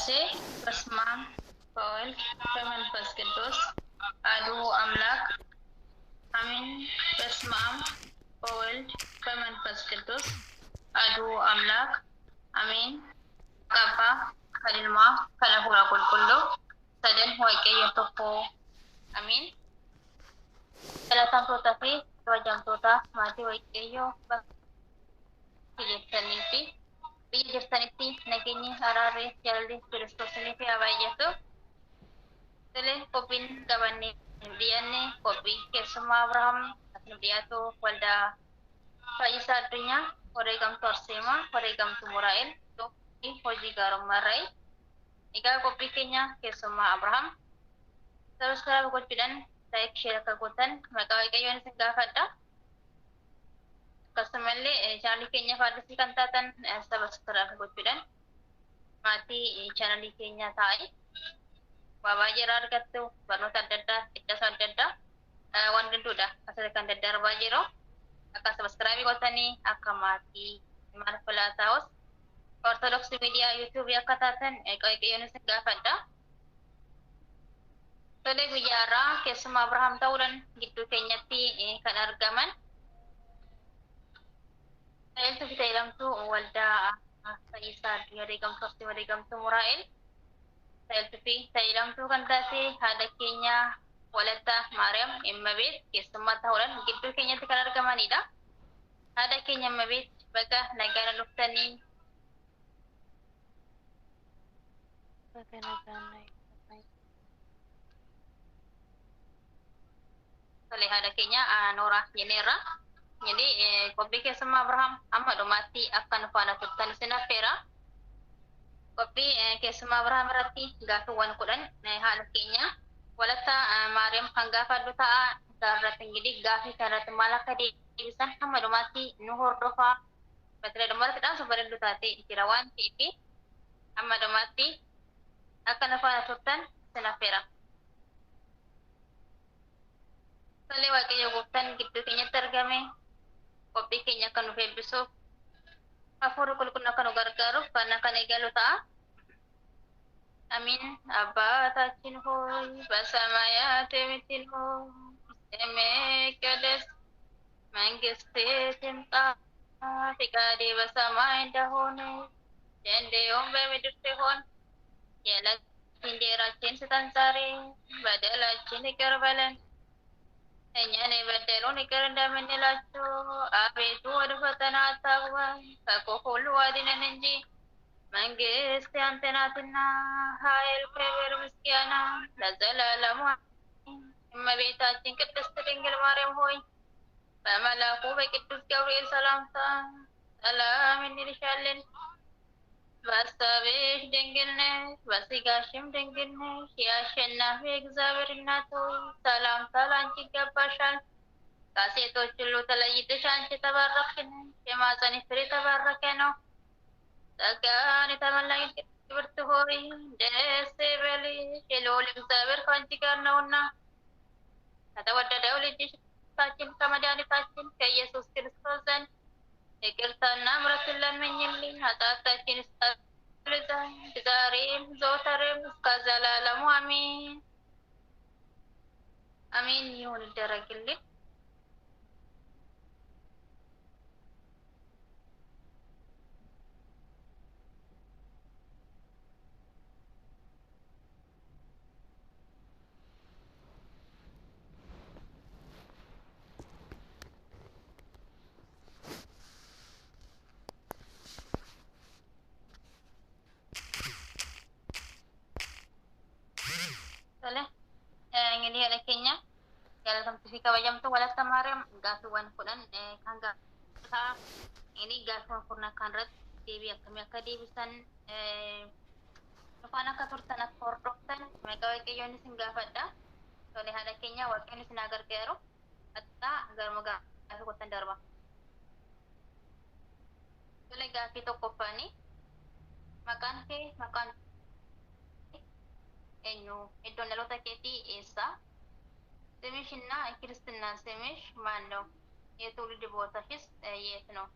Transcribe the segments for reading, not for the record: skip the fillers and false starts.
ስላሴ በስመ አብ ወወልድ ወመንፈስ ቅዱስ አሐዱ አምላክ አሜን። በስመ አብ ወወልድ ወመንፈስ ቅዱስ አሐዱ አምላክ አሜን። ቀባ ከልማ ከለሁራ ቁልቁሉ ሰደን ዋቀየ tokko አሜን። ሰላታምቶታ ፊ ወጃምቶታ ማቲ ዋቀዮ በክሊተኒቲ biyya jirtanitti nageenyi araarri jaalalli kiristoosni fi baay'atu tolee qophiin qabanne dhiyaanne qophii keessummaa Abrahaam asnu dhiyaatu waldaa fayyisaa addunyaa wareegamtuu Arseemaa wareegamtuu Muraa'el fi hojii gaarummaarraayi egaa qophii keenya keessummaa Abrahaam sabiskiraayib gochuudhaan laayik sheer akka gootan maqaa waaqayyoon isin gaafadha. Akkasumallee chaanalii keenya faaddisii kan taatan sabiskiraayib gochuudhaan maatii chaanalii keenya ta'e waa baay'ee argattu barnoota adda addaa iddoo adda addaa waan hedduudha asirra kan daddarbaa jiru akka sabiskiraayib gootanii akka maatii maal filataa'us ortodoksii miidiyaa yuutuubii akka taatan waaqayyoon isin gaafadha. Tolee guyyaa irraa keessummaa Abrahaam ta'uudhaan gidduu keenyatti kan argaman Saayiltuu fi Taayilamtuu waldaa fayyisaa addunyaa wareegamtuu Arseemaa wareegamtuu Muraa'el Saayiltuu fi Taayilamtuu kan taate haadha keenya Walataa Maariyaam Immabeet keessummaa ta'uudhaan gidduu keenyatti kan argamanidha. Haadha keenya Immabeet bakka nagaan dhuftanii tolee haadha keenya Nooraa jenneerra. Jadi kopi keessummaa Abrahaam amma dhumaatti akka nu faana turtan isin affeera. Kopi keessummaa Abrahaam irratti gaafiiwwan kudhan haadha keenya Walataa Maariyaam kan gaafadhu ta'a. Isaarratti ingidihi gaafii kanarratti maal akka deebisan hamma dhumaatti nu hordofaa. Batira dhumarrattiidhaan bareedduu taate jira waan ta'eef hamma dhumaatti akka nu faana turtan isin affeera. Tolee waaqayyo gooftaan gidduu keenyatti argame. Kopi keenya kan nuuf eebbisuuf hafuura qulqulluu akka nu gargaaruuf kan kan eegalu ta'a. Amin. Abbataችን ሆይ በሰማያት የምትኖር ስምህ ይቀደስ፣ መንግስትህ ትምጣ፣ ፈቃድህ በሰማይ እንደሆነች እንዲሁም በምድር ትሁን። የዕለት እንጀራችንን ስጠን ዛሬ፣ በደላችንን ይቅር በለን እኛን የበደሉንን ይቅር እንደምንላቸው፣ አቤቱ ወደ ፈተና አታግባን ከክፉ ሁሉ አድነን እንጂ መንግስት ያንተ ናትና ኃይል፣ ክብር፣ ምስጋና ለዘላለሙ አሜን። እመቤታችን ቅድስት ድንግል ማርያም ሆይ በመልአኩ በቅዱስ ገብርኤል ሰላምታ ሰላም እንልሻለን። በሐሳብሽ ድንግል ነሽ፣ በሥጋሽም ድንግል ነሽ። የአሸናፊ እግዚአብሔር እናት ሆይ ሰላምታ ላንቺ ይገባሻል። ከሴቶች ሁሉ ተለይተሽ አንቺ የተባረክሽ ነሽ፣ የማኅፀንሽ ፍሬ የተባረከ ነው። ጸጋን የተመላሽ ክብርት ሆይ ደስ ይበልሽ፣ የልዑል እግዚአብሔር ከአንቺ ጋር ነውና ከተወደደው ልጅሽ ከመድኃኒታችን ከኢየሱስ ክርስቶስ ዘንድ ይቅርታና ምሕረትን ለምኝልን ኃጢአታችንን ይሰረይልን ዘንድ ዛሬም ዘወትርም እስከ ዘላለሙ አሜን። አሜን ይሁን ይደረግልን። Ini haadha keenya jaalatamtuu fi kabajamtuu Walataa Maariyaam gaafiiwwan kudhan kan gaafata. Ini gaafiiwwan kurnan kan irratti deebii akkamii akka deebisan dhufaan akka turtan akka hordoftan maqaa waaqayyoon isin gaafadha. Tolee haadha keenya waaqayyoon isin haa gargaaru. Attaa garuma gaafii kottan darba. Tolee gaafii tokkoffaanii maqaan kee maqaan eenyu? Iddoon dhaloota keetii eessa? ስምሽና ክርስትና ስምሽ ማን ነው? የትውልድ ቦታሽስ የት ነው?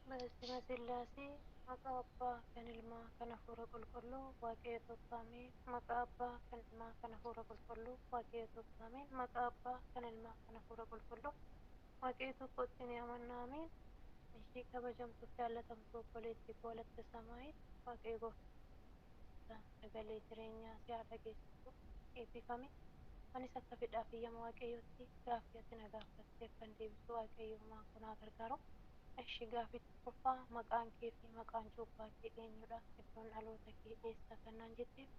በስመ ሥላሴ Maqaa Abbaa kan Ilmaa kan Hafuura Qulqulluu Waaqayyo tokko Ameen. Maqaa Abbaa kan Ilmaa kan Hafuura Qulqulluu Waaqayyo tokko Ameen. Maqaa Abbaa kan Ilmaa kan Hafuura Qulqulluu Waaqayyo tokkotti ni amanna Ameen. Ishii kabajamtuuf jaallatamtu obboleettii koo Walatta Samaayit Waaqayyo gooftaan sagalee jireenyaa si haa dhageessisu eebbifame. Anis akka fedhaa fi ayyama Waaqayyootti gaaffii ati na gaafatte akkan deebisu Waaqayyo Uumaan kun haa gargaaru. Ishii gaaffii tokkoffaa maqaan kee fi maqaan cuuphaa kee eenyudha? Iddoon dhaloota kee eessa kan naan jetteef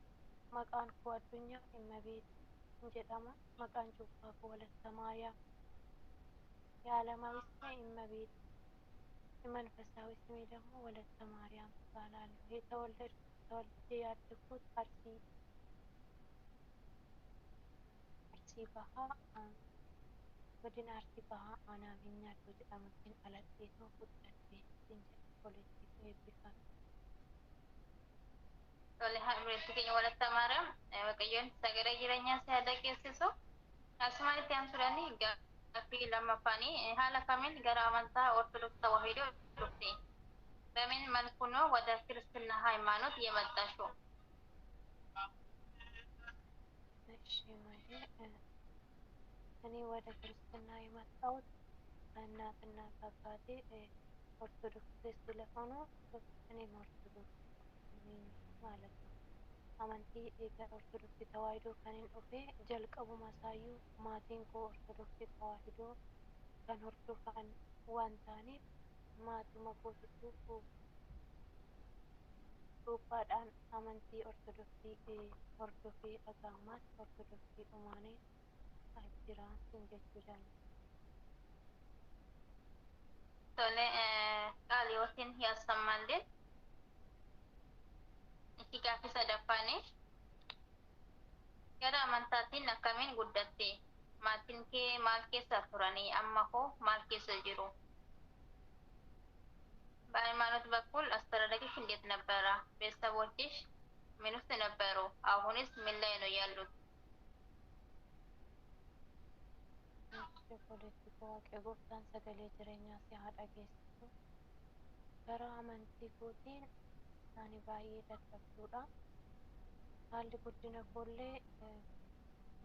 maqaan koo Addunyaa Immabeet jedhama. Maqaan cuuphaa koo Walatta Maariyaam የዓለማዊ ስሜ እመቤት የመንፈሳዊ ስሜ ደግሞ ወለተ ማርያም እባላለሁ። ተወልጄ ያደግኩት አርሲ ባሃ godina arsii bahaa aanaa Minyaaddoo jedhamutti dhaladheetoo guddadhe siin jedha obboleettii koo eebbifame. Tole obboleettii keenya Walatta Maariyaam Waaqayyoon sagalee jireenyaa si haa dhageessisu. Asumanitti aansuudhaani gaaffii lammaffaanii haala kamiin gara amantaa ኦርቶዶክስ ተዋሕዶ dhufte? በምን መልኩ ነው ወደ ክርስትና ሃይማኖት የመጣሽው? እሺ ማዬ እኔ ወደ ክርስትና የመጣሁት ከእናትና ከአባቴ ኦርቶዶክስ ስለሆኑ እኔም ኦርቶዶክስ ነኝ ማለት ነው። amantii ortodoksii tawaahidoo kan hin dhufe jalqabuma isaayyuu maatiin koo ortodoksii tawaahidoo kan hordofan waan ta'aniif maatuma kootitu cuuphaadhaan amantii ortodoksii hordofee dhagaa ammaas ortodoksii dhumaanii jira siin jechuu jaalladha. Tole qaaliyootiin yaassammaanleen itti gaaffii sadaffaanii gara amantaatiin akkamiin guddatte? Maatiin kee maal keessa turanii amma hoo maal keessa jiru? በሃይማኖት በኩል አስተዳደግሽ እንዴት ነበረ? ቤተሰቦችሽ ምን ውስጥ ነበሩ? አሁንስ ምን ላይ ነው ያሉት? obboleettii koo Waaqayyo gooftaan sagalee jireenyaa si haa dhageessisu. Karaa amantii kootiin ani baay'ee dadhabduudha. Haalli guddina koollee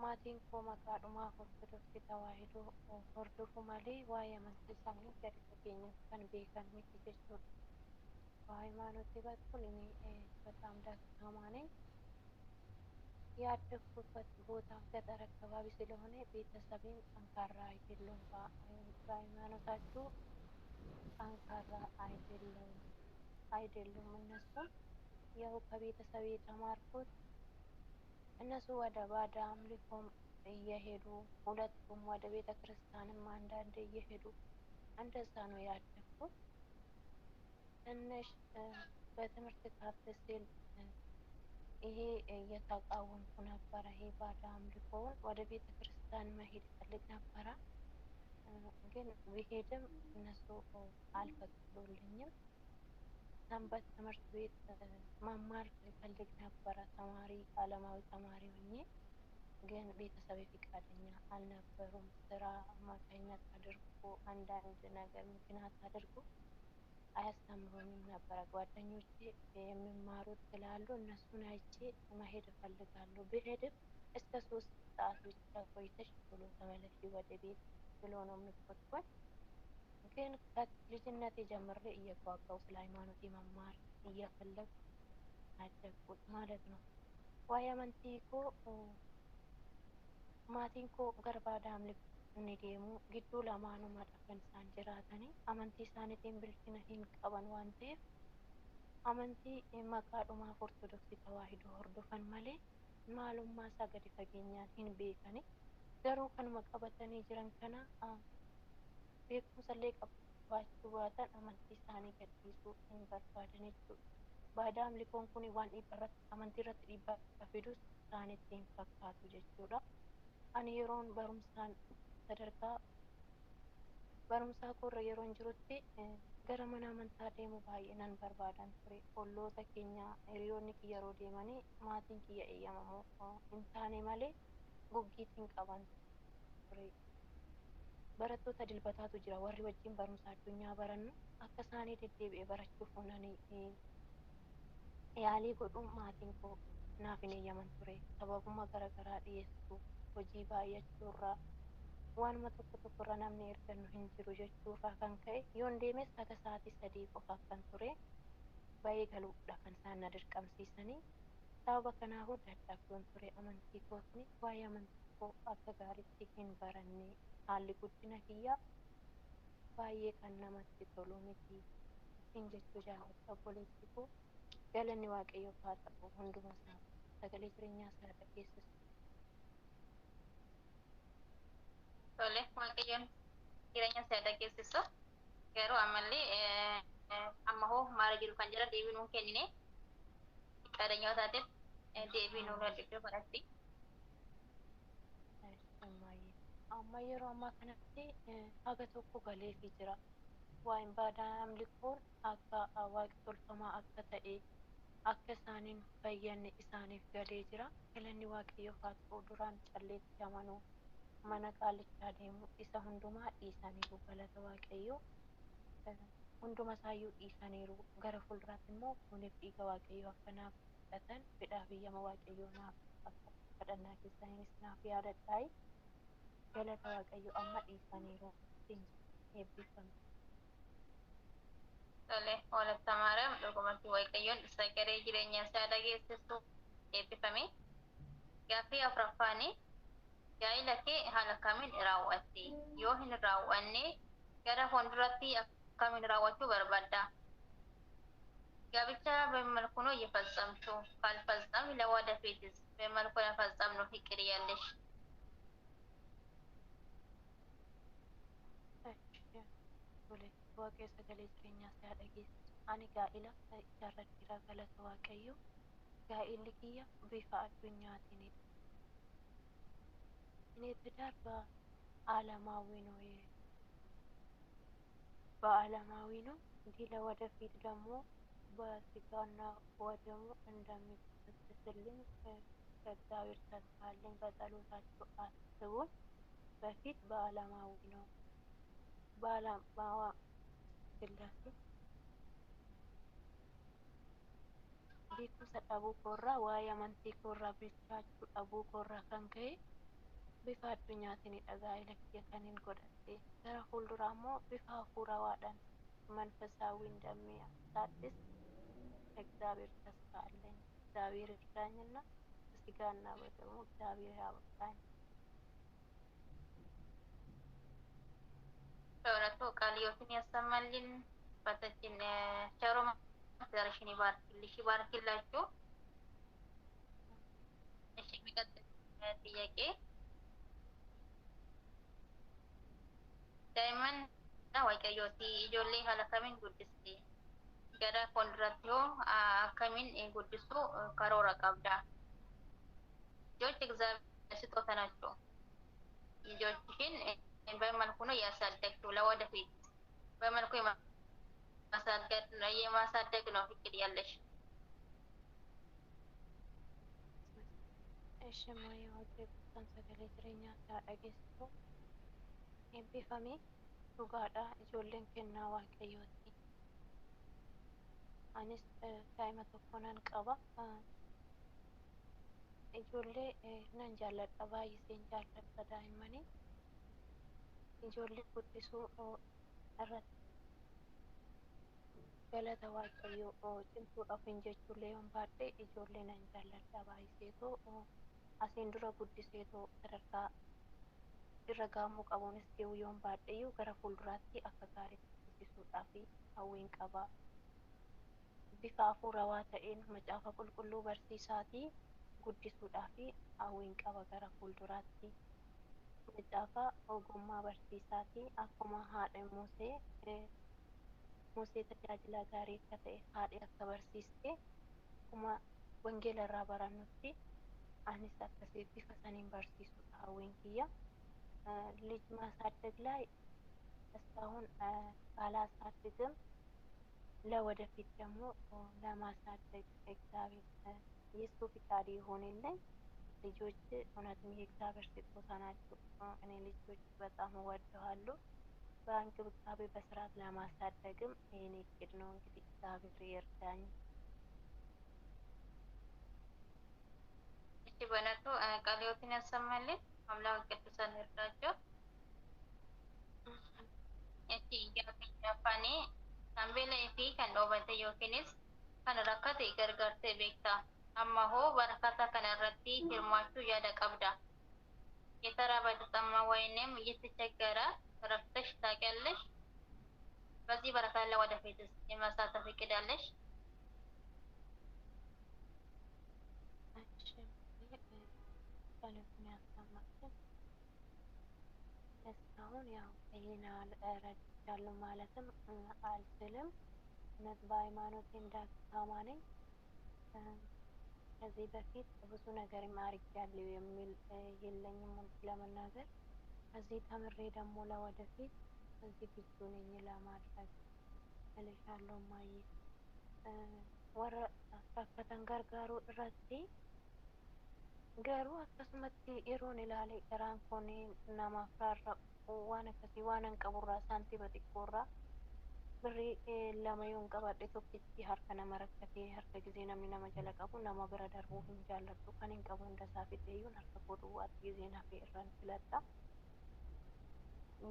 maatiin koo maqaadhumaaf ortodoksii tawaahidoo hordofu malee waa'ee amantii isaanii gadi fageenyatti kan beekan miti jechuudha. በሃይማኖቴ በኩል እኔ በጣም ደካማ ነኝ። ያደግኩበት ቦታ ገጠር አካባቢ ስለሆነ ቤተሰቤም ጠንካራ አይደሉም። በሃይማኖታቸው ጠንካራ አይደሉም እነሱም ያው ከቤተሰቤ የተማርኩት እነሱ ወደ ባዕድ አምልኮም እየሄዱ ሁለቱም ወደ ቤተ ክርስቲያንም አንዳንዴ እየሄዱ እንደዛ ነው ያደግኩት። ትንሽ በትምህርት ከፍ ስል ይሄ እየተቃወምኩ ነበረ። ይሄ ባዕድ አምልኮውን ወደ ቤተ ክርስቲያን መሄድ እፈልግ ነበረ። ግን ብሄድም እነሱ አልፈቀዱልኝም። ሰንበት ትምህርት ቤት መማር እፈልግ ነበረ ተማሪ ዓለማዊ ተማሪ ሆኜ ግን ቤተሰቤ ፈቃደኛ አልነበሩም። ስራ አማካኝነት አድርጎ አንዳንድ ነገር ምክንያት አድርጎ አያስተምሩኝም ነበረ። ጓደኞቼ የሚማሩት ስላሉ እነሱን አይቼ መሄድ እፈልጋለሁ። ብሄድም እስከ 3 ሰዓት ብቻ ቆይተሽ ቶሎ ተመለሺ ወደ ቤት ብሎ ነው የሚቆጡኝ። ግን ከልጅነቴ ጀምሬ እየጓጓሁ ስለ ሃይማኖቴ መማር እየፈለግኩ አደግኩት ማለት ነው። ዋይ amantii koo maatiin koo gara baada amlikoon ni deemu gidduu lamaanumadha kan isaan jiraatanii amantii isaaniitiin bilchina hin qaban waan ta'eef amantii maqaadhumaaf ortodoksii tawaahidoo hordofan malee maalummaa isaa gadi fageenyaan hin beekani. Garuu kanuma qabatanii jiran kana beekumsallee qabaachuu baatan amantii isaanii gadhiisuu hin barbaadan jechuudha. Baada amlikoon kun waan amantii irratti dhiibbaa fidus isaanitti hin fakkaatu jechuudha. Ani yeroon sadarkaa barumsaa koorra yeroon jirutti gara mana amantaa deemuu baay'ee nan barbaadan ture. Olloota keenya hiriyoonni kiyya yeroo deemanii maatiin kiyya eeyyamamuu hin taane malee guggiitiin qaban ture. barattoota dilbataatu jira warri wajjin barumsa addunyaa barannu akka isaanii deddeebi'ee barachuuf onanii yaalii godhuun maatiin koo naaf hin eeyyaman ture. Sababuma garaagaraa dhiyeessuu hojii baay'achuurraa waanuma tokko irra namni ergannu hin jiru jechuurraa kan ka'e yoon deemes haga sa'aatii 3 qofaaf kan ture baay'ee galuudha kan isaan na dirqamsiisanii. Sababa kanaafuu dadhabdoon ture amantii kootni waa'ee amantii koo akka gaariitti hin baranne haalli guddina kiyyaa baay'ee kan namatti tolu miti ittiin jechuu jaalladha obboleettii koo. Galanni waaqayyoof haa ta'u hunduma isaa sagalee jireenyaa isaa dhageessisu. Tole, waaqayyoon jireenya isaa dhageessisu. Garuu ammallee amma hoo maara jiru kan jira deebii nuun kennine qaadanyoo taateef deebii nuun hojjechuu fudhatti. Amma yeroo ammaa kanatti haga tokko galeefii jira. Waa'een baadaa amlikoon akka waaqa tolfamaa akka ta'e akka isaaniin fayyanne isaaniif galee jira. Galanni waaqayyoof haa ta'u duraan calleetti amanuu mana qaalichaa deemu isa hundumaa dhiisaniiru galata waaqayyoo. Hunduma isaayyuu dhiisaniiru gara fuulduraatti immoo fooniif dhiiga waaqayyoo akkanaaf fudhatan fedhaa biyyama waaqayyoo naaf akka kadhannaa keessaniinis naaf yaadadhaayi. Galata waaqayyoo amma dhiisaniiru eebbifame. Tole, walatta maariyaam dhugumatti waaqayyoon sagalee jireenya isaa dhageessisu eebbifame. Gaaffii afuraffaanii gaa'ila kee haala kamiin raawwatte? Yoo hin raawwanne gara fuulduratti akkamiin raawwachuu barbaadda? ጋብቻ በመልኩ ነው እየፈጸምሽው? ካልፈጸም ለወደፊትስ በመልኩ ለፈጸም ነው ፍቅር ያለሽ? Waaqayyo sagalee jireenyaa isaa dhageessisu. Ani gaa'ila ijaarradheera galata waaqayyoo. Gaa'illi kiyya bifa addunyaatiinidha. እኔ ትዳር በዓለማዊ ነው በዓለማዊ ነው እንዲህ ለወደፊት ደግሞ በስጋና ወደሙ እንደሚፈትትልኝ ከእግዚአብሔር ተስፋ አለኝ። በጸሎታችሁ አስቡኝ። በፊት በዓለማዊ ነው በዓለማዋ ስላሴ beekumsa dhabuu koorraa waa'ee amantii koorraa bilchaachuu dhabuu koorraa kan ka'e bifa addunyaatiinidha gaa'ila kiyya kaniin godhadhe. Gara fuulduraa immoo bifa hafuurawaadhaan መንፈሳዊ እንደሚያሳድስ እግዚአብሔር ተስፋ አለኝ። እግዚአብሔር ይርዳኝና በስጋና በደሙ እግዚአብሔር ያበቃኝ። በእውነቱ ቃልዮትን ያሰማልን። በተችን ቸሮ ዘርሽን ይባርክልሽ ይባርክላችሁ። እሺ የሚቀጥል ጥያቄ daa'imman waaqayyooti ijoollee haala kamiin guddiste? Gara fuulduratti hoo akkamiin guddisuu karoora qabda? ልጆች እግዚአብሔር ስጦታ ናቸው። ልጆችሽን በመልኩ ነው ያሳደግሽው። ለወደፊት በመልኩ የማሳደግ ነው ፍቅድ ያለሽ። እሺ ማየ waaqayyoon sagalee jireenyaa isaa dhageessisu. Eebbifamee dhugaadha ijoolleen kennaa waaqayyooti. Anis daa'ima tokko nan qaba. Ijoollee nan jaalladha baay'iseen jaalladha daa'immanii. Ijoollee guddisuu irratti galata waaqayyoo cimsuudhaaf hin jechuullee yoon baadhee ijoollee nan jaalladha baay'iseetoo asiin dura guddiseetoo sadarkaa irra gahamuu qabuunis ga'uu yoon baadheeyyuu gara fuulduraatti akka gaariitti guddisuudhaaf hawwiin qaba. Bifa hafuurawaa ta'een macaafa qulqulluu barsiisaatii guddisuudhaaf hawwiin qaba gara fuulduraatti. Macaafa ogummaa barsiisaatii akkuma haadha Musee tajaajila gaarii akka ta'e haadhi akka barsiiste akkuma wangeela irraa barannutti anis akkasii bifa saniin barsiisuudha hawwiin kiyya. ልጅ ማሳደግ ላይ እስካሁን አላሳድግም። ለወደፊት ደግሞ ለማሳደግ እግዚአብሔር የሱ ፍቃድ ይሆንልኝ። ልጆች እውነትም የእግዚአብሔር ስጦታ ናቸው። እኔ ልጆች በጣም እወደዋለሁ። በእንክብካቤ በስርዓት ለማሳደግም የኔ እቅድ ነው። እንግዲህ እግዚአብሔር ይርዳኝ። እሺ በእውነቱ ቃለ ሕይወትን ያሰማልን። አምላክ ቅዱሳን ይርዳቸው። እሺ Iyyaaffaani kan beela'ee fi kan dhoobate yookiinis kan rakkate gargaartee beekta. Amma hoo barakata kana irratti hirmaachuu yaada qabda. የተራበ የተጠማ ወይንም እየተቸገረ ረድተሽ ታውቂያለሽ? በዚህ በረከት ላይ ወደፊትስ የመሳተፍ እቅድ አለሽ? እሺ ጸሎቱን ያሰማልን። እስካሁን ያው ይሄን ያህል ረድቻለሁ ማለትም አልችልም። እውነት በሃይማኖቴ ደካማ ነኝ። ከዚህ በፊት ብዙ ነገርም አድርጌያለሁ የሚል የለኝም እውነት ለመናገር። ከዚህ ተምሬ ደግሞ ለወደፊት ዝግጁ ነኝ ለማድረግ እልሻለሁ እማዬ። warra rakkatan gargaaruu irratti garuu akkasumatti yeroon ilaale garaan kun namaaf raarra'u waan akkasii waan hin qaburraa saantiima xiqqoorraa birrii lama yoon qabadhe tokkitti harka nama rakkatee harka gisee namni nama jala qabu nama bira darbuu hin jaalladhu. Kan hin qabu hundasaa fixeeyyuun harka koo duwwaatti giseen hafee irraan filadha.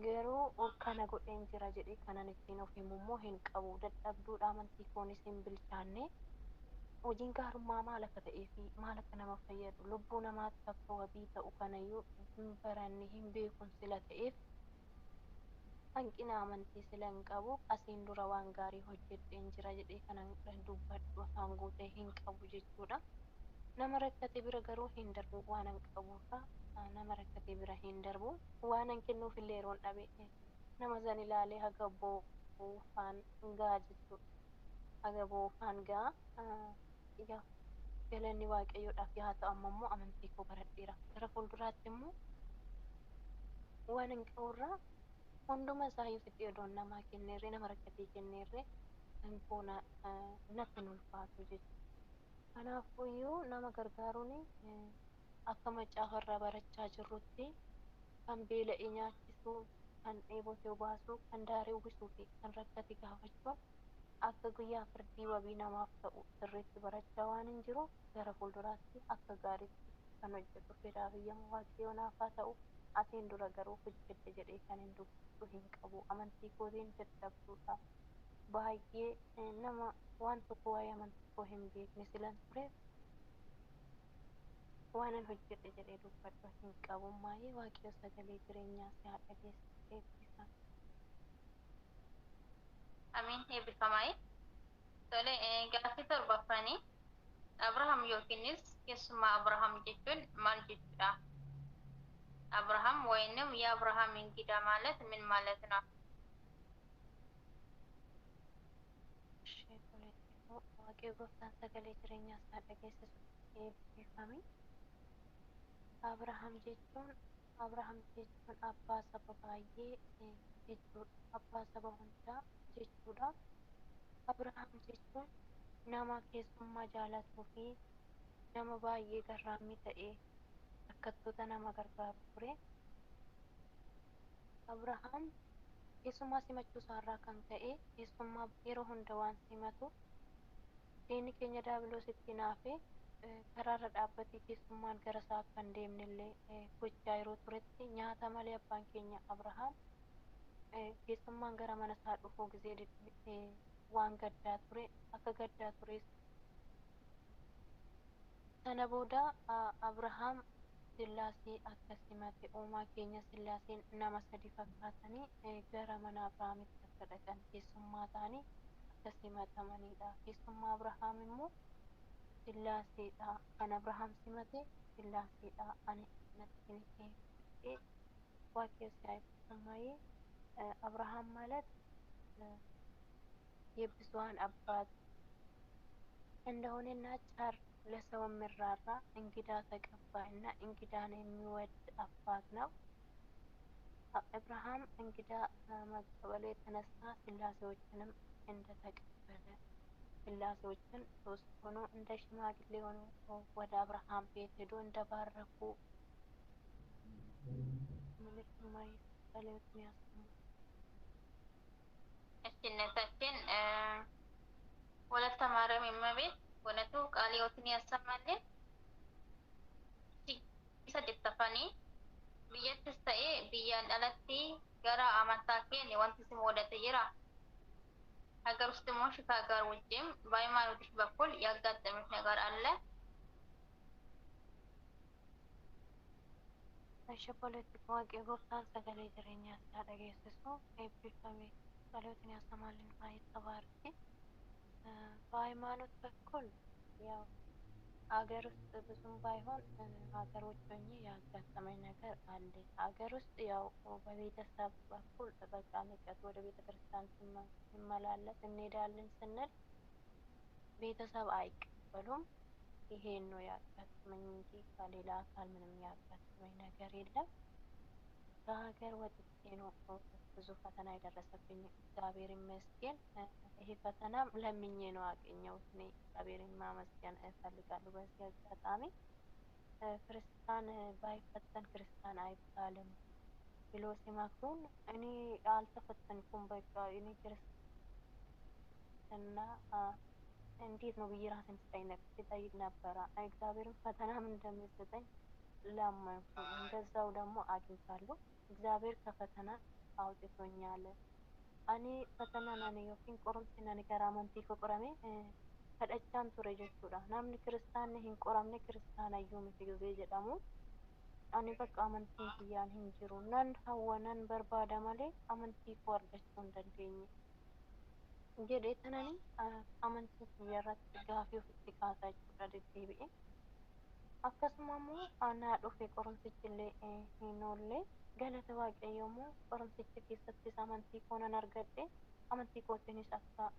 Garuu kana godheen jira jedhee kanan ittiin of himummoo hin qabu. Dadhabduudha amantii koonis hin bilchaanne. Hojiin gaarummaa maal akka ta'ee fi maal akka nama fayyadu lubbuu namaatti akka wabii ta'u kanayyuu hin baranne hin beekun sila ta'eef hanqina amantii sila hin qabu. Asiin dura waan gaarii hojjedheen jira jedhee kanan dubbadhu afaan guutee hin qabu jechuudha. Nama rakkate bira garuu hin darbu waan hin qaburraa nama rakkate bira hin darbu. Waan hin kennuufillee yeroon dhabe nama san ilaalee haga boofaan ga'a jechuudha. Haga boofaan ga'a. Yaa galanni waaqayyoodhaaf yaa ta'u amma immoo amantii koo baradheera. Gara fuulduraatti immoo waan hin qaburraa hunduma isaayyuu fixee odoon namaa kenneerree nama rakkatee kenneerree kan koo natti hin ulfaatu jechuudha. Kanaafuyyuu nama gargaaruun akka macaafarraa barachaa jirrutti kan beela'e nyaachisuu, kan dheebote baasuu, kan daaree uwwisuu fi kan rakkate gaafachuun akka guyyaa firdii wabii namaaf ta'u sirriitti barachaa waan hin jiruuf gara fuulduraatti akka gaariitti kan hojjetu fedhaa biyyamoo waaqayyoo naaf haa ta'u. Asiin dura garuu hojjedhe jedhee kan hin dubbadhu hin qabu. Amantii kootiin dadhabduudha. Baay'ee nama waan tokko waa'ee amantii koo hin beekne silan tureef waan hin hojjedhe jedhee dubbadhu hin qabu. Maayee waaqayyo sagalee jireenyaa si haa dhageessu eebbisan. Amiin eebbifamaayi. Tole gaaffii torbaffaanii Abrahaam yookiinis keessumaa Abrahaam jechuun maal jechuudha? Abrahaam ወይንም የአብርሃም እንግዳ ማለት ምን ማለት ነው? Ishee toletti immoo waaqayyo gooftaan sagalee jireenyaa si haa dhageessisu eebbifame. Abrahaam jechuun abbaa saba baay'ee jechuudha. Abbaa saba hundaa jechuudha. Abrahaam jechuun nama keessummaa jaalatuu fi nama baay'ee garraamii ta'ee rakkattoota nama gargaaru ture. Abrahaam keessummaa simachuu isaarraa kan ka'e keessummaa yeroo hunda waan simatu diinni keenya daabiloositti naafee karaarra dhaabbatee keessummaan gara isaa akka hin deemnellee gochaa yeroo turetti nyaata malee abbaan keenya Abrahaam keessummaan gara mana isaa dhufuu gisee waan gaddaa ture akka gaddaa tures sana booda Abrahaam Sillaasee akka simate uumaa keenya Sillaaseen nama sadi fakkaatanii gara mana Abrahaamitti akka dhaqan keessummaa ta'anii akka simatamanidha. Keessummaa Abrahaam immoo Sillaaseedha. Kan Abrahaam simate Sillaaseedha. Ani natti jedhee waaqayyo si haa eebbisu maayee Abrahaam ማለት የብዙኃን አባት እንደሆነና ቸር ለሰው የሚራራ እንግዳ ተቀባይ እና እንግዳን የሚወድ አባት ነው። አብርሃም እንግዳ መቀበሉ የተነሳ ስላሴዎችንም እንደተቀበለ ስላሴዎችን ሶስት ሆኖ እንደ ሽማግሌ ሆኖ ወደ አብርሃም ቤት ሄዶ እንደባረኩ ምልክ ማየት ጸሎትን ያሰሙ። እችነታችን ወለተ ማርያም እመቤት ወነቱ ቃለ ሕይወትን ያሰማልን። saddeettaffanii biyyattis ta'ee biyyaan alatti gara amantaa keenya wanti si mudate jira? ሀገር ውስጥም ሆንሽ ከሀገር ውጭም በሃይማኖትሽ በኩል ያጋጠመሽ ነገር አለ? Shapalatti waaqee gooftaan sagalee jireenyaa isaa dhageessisu eebbifame ጸሎትን ያሰማልን ማየት ተባረኪ። በሃይማኖት በኩል ያው ሀገር ውስጥ ብዙም ባይሆን ሀገር ውጭ ሆኜ ያጋጠመኝ ነገር አለ። ሀገር ውስጥ ያው በቤተሰብ በኩል በቃ ንቀት ወደ ቤተክርስቲያን ስመላለስ እንሄዳለን ስንል ቤተሰብ አይቀበሉም። ይሄን ነው ያጋጠመኝ እንጂ ከሌላ አካል ምንም ያጋጠመኝ ነገር የለም። ከሀገር ወጥቼ ነው ብዙ ፈተና የደረሰብኝ። እግዚአብሔር ይመስገን። ይሄ ፈተናም ለምኜ ነው አገኘሁት። እኔ እግዚአብሔርን ማመስገን እፈልጋለሁ። በዚህ አጋጣሚ ክርስቲያን ባይፈተን ክርስቲያን አይባልም ብሎ ሲመክሩን እኔ አልተፈተንኩም። በቃ እኔ ክርስትና እንዴት ነው ብዬ ራሴን ስጠይቅ ነበረ። እግዚአብሔርን ፈተናም እንደሚሰጠኝ ለመንኩ። እንደዛው ደግሞ አግኝቻለሁ። እግዚአብሔር ከፈተና አውጥቶኛል። አኔ ፈተና ናኔ ዮኪን ቆሮምሲ ናኔ ገራመንቲ ቆረሜ kadhachaan ture jechuudha. Namni kiristaanni hin qoramne kiristaanayyuu miti ጊዜ jedhamu ani bakka amantiin kiyyaan hin jiru nan hawwa nan barbaada malee amantii koo argachuu hin dandeenye jedhee tanani amantii kiyya irratti gaafii ofitti kaasaa jechuudha deddeebi'e. Akkasuma immoo anaa dhufe qorumsichillee hin oolle galata waaqayyoo immoo qorumsicha keessattis amantii koo nan argadhe. Amantii kootiinis akka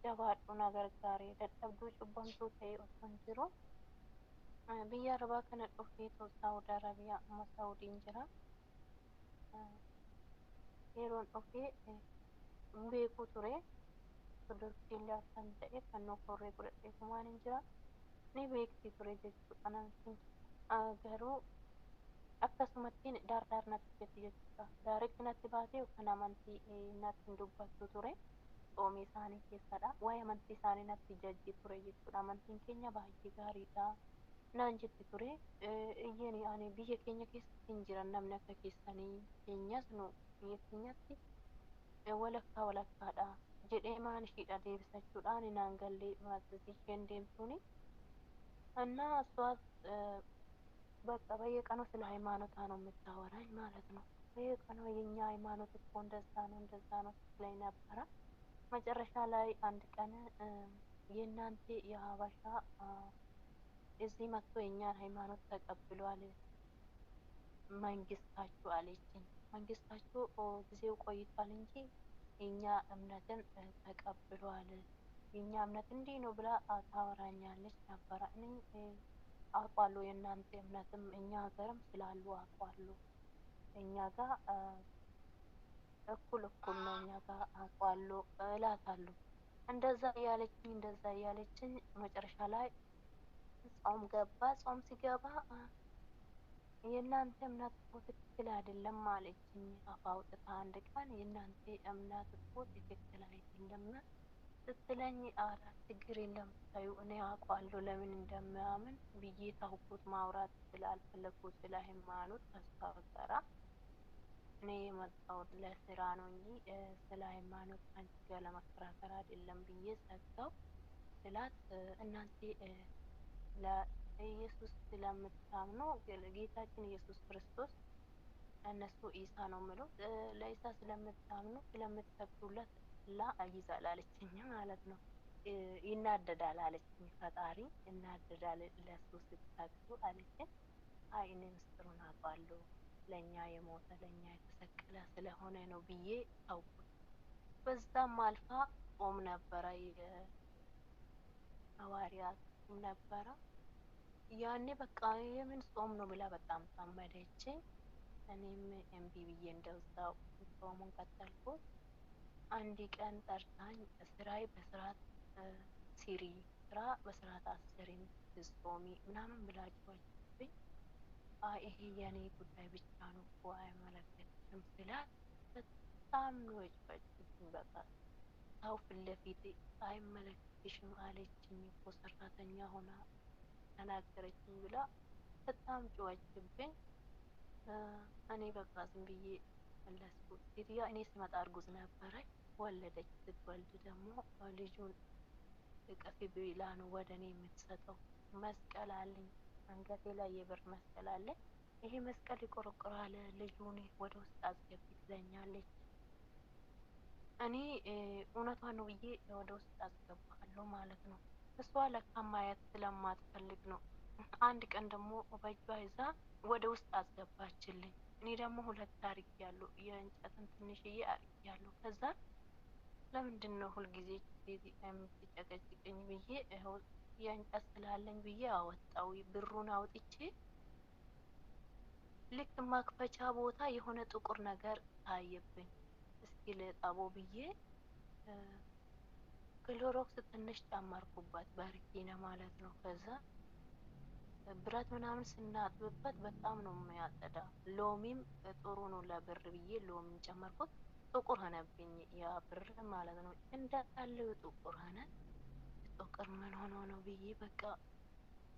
jabaadhu na gargaare. Dadhabduu cubbamtuu ta'e osoo hin jiru biyya arabaa kana dhufee Saawud Arabiyaa amma Saawudiin jira. Yeroon dhufee beekuu ture Ortodoksiillee akkan ta'e fannoo korree godhadheetumaan hin jira. Ni beekti ture jechuudha namtiin garuu akkasumattiin daar natti jetti jechuudha. Daaritti natti baatee yookaan amantii natti hin dubbattu ture. Xoomii isaanii keessadha. Waa'ee amantii isaanii natti jajji ture jechuudha. Amantiin keenya baay'ee gaariidha naan jetti ture. Iyyeen ani biyya keenya keessatti hin jiran namni akka keessanii keenyas nu biyya keenyatti walakkaadha jedhee maan ishiidha deebisachuudhaan naan gallee maatii isheen deemtuuni. እና እሷስ በቃ በየቀኑ ስለ ሃይማኖቷ ነው የምታወራኝ ማለት ነው። በየቀኑ የኛ ሃይማኖት እኮ እንደዛ ነው ስትለኝ ነበረ። መጨረሻ ላይ አንድ ቀን የእናንተ የሀበሻ እዚህ መጥቶ የእኛን ሃይማኖት ተቀብሏል መንግስታችሁ አለችኝ። መንግስታችሁ ጊዜው ቆይቷል እንጂ የእኛ እምነትን ተቀብሏል። የእኛ እምነት እንዲህ ነው ብላ ታወራኛለች ነበረ። እኔ አውቃለሁ የእናንተ እምነትም እኛ ሀገርም ስላሉ አውቃለሁ። እኛ ጋር እኩል ነው እኛ ጋር አውቃለሁ እላታለሁ። እንደዛ እያለችኝ መጨረሻ ላይ ጾም ገባ። ጾም ሲገባ የእናንተ እምነት እኮ ትክክል አይደለም አለችኝ። አፍ አውጥታ አንድ ቀን የእናንተ እምነት እኮ ትክክል አይደለም ስትለኝ ኧረ ችግር የለም ተይው እኔ አውቃለሁ ለምን እንደማያምን ብዬ ተውኩት። ማውራት ስላልፈለኩ ስለ ሃይማኖት ከእሷ ጋራ እኔ የመጣሁት ለስራ ነው እንጂ ስለ ሃይማኖት ከአንቺ ጋር ለመከራከር አይደለም ብዬ ዘጋው ስላት እናንተ ለኢየሱስ ስለምታምኑ ጌታችን ኢየሱስ ክርስቶስ እነሱ ኢሳ ነው የምለው ለኢሳ ስለምታምኑ ስለምትሰግዱለት ላ ይዛል አለችኝ ማለት ነው። ይናደዳል አለችኝ። ፈጣሪ ይናደዳል ለሱ ስትሰግዱ አለችኝ። አይ እኔ ምስጢሩን አውቃለሁ ለእኛ የሞተ ለእኛ የተሰቀለ ስለሆነ ነው ብዬ ታውቁት። በዛም አልፋ ጾም ነበረ የሐዋርያት ጾም ነበረ። ያኔ በቃ የምን ጾም ነው ብላ በጣም ታመደችኝ። እኔም እምቢ ብዬ እንደዛው ጾሙን ቀጠልኩት። አንድ ቀን ጠርታኝ ስራዬ በስርዓት ሲሪ ስራ በስርዓት አሰሪም ስትጾሚ ምናምን ብላችኋችሁብኝ፣ ይሄ የኔ ጉዳይ ብቻ ነው እኮ አይመለከትሽም ስላት በጣም ነው የጨቀጨችኝ። በቃ ሰው ፊት ለፊት አይመለከትሽም አለችኝ እኮ ሰራተኛ ሆና ተናገረችኝ ብላ በጣም ጮኸችብኝ። እኔ በቃ ዝም ብዬ መለስኩ። ሴትዮዋ እኔ ስመጣ እርጉዝ ነበረች፣ ወለደች። ስትወልድ ደግሞ ልጁን እቀፊ ብላ ነው ወደ እኔ የምትሰጠው። መስቀል አለኝ አንገቴ ላይ የብር መስቀል አለ። ይሄ መስቀል ይቆረቆራል፣ ልጁን ወደ ውስጥ አስገቢ ትለኛለች። እኔ እውነቷን ነው ብዬ ወደ ውስጥ አስገባለሁ ማለት ነው። እሷ ለካ ማየት ስለማትፈልግ ነው። አንድ ቀን ደግሞ በእጇ ይዛ ወደ ውስጥ አስገባችልኝ። እኔ ደግሞ ሁለት አድርጌያለሁ፣ የእንጨትን ትንሽዬ አድርጌያለሁ። ከዛ ለምንድን ነው ሁልጊዜ የምትጨቀጭቅኝ ብዬ የእንጨት ስላለኝ ብዬ አወጣው። ብሩን አውጥቼ ልክ ማክፈቻ ቦታ የሆነ ጥቁር ነገር ታየብኝ። እስኪ ልጠቦ ብዬ ክሎሮክስ ትንሽ ጨመርኩበት፣ በርኪና ማለት ነው። ከዛ ብረት ምናምን ስናጥብበት በጣም ነው የሚያጸዳ። ሎሚም ጥሩ ነው ለብር ብዬ ሎሚን ጨመርኩት። ጥቁር ሆነብኝ ያ ብር ማለት ነው። እንዳለው ጥቁር ሆነ። ጥቁር ምን ሆኖ ነው ብዬ በቃ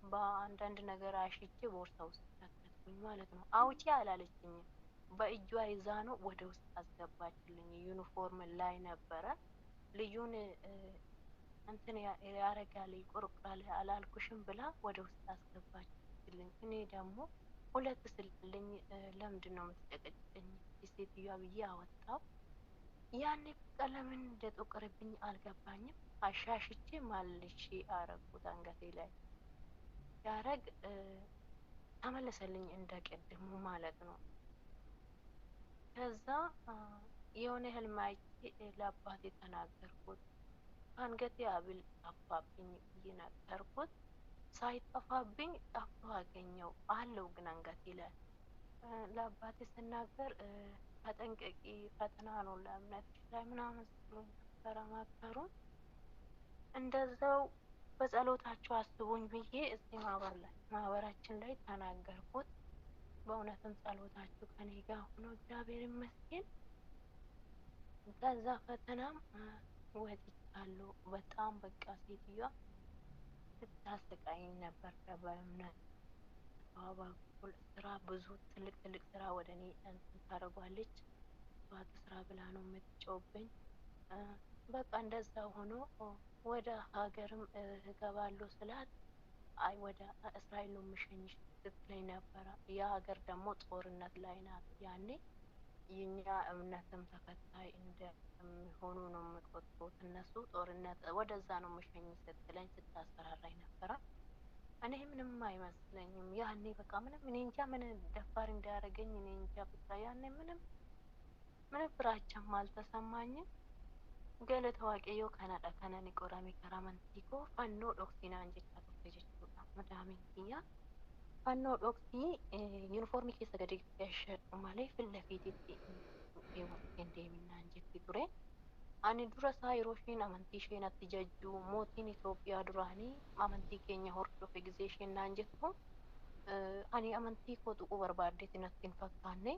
በአንዳንድ ነገር አሽቼ ቦርሳ ውስጥ ከተትኩኝ ማለት ነው። አውጪ አላለችኝም። በእጇ ይዛ ነው ወደ ውስጥ አስገባችልኝ። ዩኒፎርም ላይ ነበረ። ልዩን እንትን ያረጋል ይቆርቁራል አላልኩሽም ብላ ወደ ውስጥ አስገባችልኝ። እኔ ደግሞ ሁለት ስልልኝ ለምንድን ነው የምትጨቀጭቀኝ ሴትዮዋ ብዬ አወጣው። ያኔ በቃ ለምን እንደጠቆረብኝ አልገባኝም። አሻሽቼ ማልሼ አረኩት አንገቴ ላይ ያረግ ተመለሰልኝ እንደ ቅድሙ ማለት ነው። ከዛ የሆነ ህልም አይቼ ለአባቴ ተናገርኩት። አንገቴ ሀብል ጠፋብኝ ብዬ ነገርኩት። ሳይጠፋብኝ ጠፍቶ አገኘው አለው ግን አንገቴ ላይ። ለአባቴ ስናገር ተጠንቀቂ፣ ፈተና ነው ለእምነትሽ ላይ ምናምን ሲሉኝ ነበረ መከሩን። እንደዛው በጸሎታችሁ አስቡኝ ብዬ እዚህ ማህበራችን ላይ ተናገርኩት። በእውነትም ጸሎታችሁ ከኔ ጋር ሆኖ እግዚአብሔር ይመስገን ከዛ ፈተናም ወጥቻለሁ። በጣም በቃ ሴትዮዋ ስታስቃይኝ ነበር። በእምነት በኩል ስራ ብዙ ትልቅ ትልቅ ስራ ወደ እኔ እንትን ታደርጓለች። እሷ ስራ ብላ ነው የምትጮውብኝ። በቃ እንደዛ ሆኖ ወደ ሀገርም እገባለሁ ስላት አይ ወደ እስራኤል ነው የምሸኝሽ ስትለኝ ነበረ። ያ ሀገር ደግሞ ጦርነት ላይ ናት። ያኔ የኛ እምነትም ተከታይ እንደሚሆኑ ነው የሚቆጥሩት እነሱ። ጦርነት ወደዛ ነው የምሸኝ ስትለኝ ስታስፈራራኝ ነበረ። እኔ ምንም አይመስለኝም ያኔ በቃ ምንም እኔ እንጃ ምን ደፋር እንዳያደርገኝ እኔ እንጃ በቃ ያኔ ምንም ፍራቻም አልተሰማኝም። ገለተ waaqayyo kanadha kanan qorame karamantii koo fannoo dhoksinaan jechaa turte jechuudha madaamiin kiyya. Fannoo dhoksii yuunifoormii keessa gadi keeshadhu malee fillafiititti keewwattee deeminaan jetti ture. Ani dura isaa yeroo isheen amantii ishee natti jajjuu mootiin Itoophiyaa duraanii amantii keenya hordofe gisee isheen naan jettu ani amantii koo tuquu barbaaddeeti natti hin fakkaanne.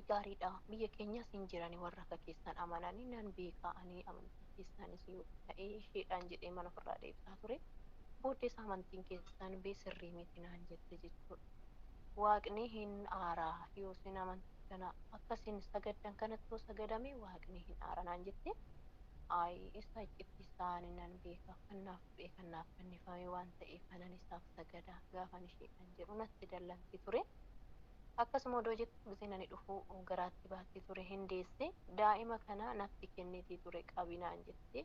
Gaariidha. Biyya keenyas hin jirani warra akka keessan amananii nan beeka ani amantii keessanis yoo ta'e isheedhaan jedhee mana ofirraa deebisaa ture. Booddees amantiin keessan sirrii miti naan jette jechuudha. Waaqni hin aaraa yoo isin amantii kana akkasiin sagaddan kanatti yoo sagadame waaqni hin aara naan jette. Isa iccitti isaanii nan beeka. Kanaaf du'e kanaaf fannifame waan ta'eef kanan isaaf sagada gaafan isheedhaan jedhu natti dallanti ture. Akkasuma odoo jettu gisee nani dhufuu garaatti baatti ture hin deesse. Daa'ima kana natti kenniti ture qabinaan jette.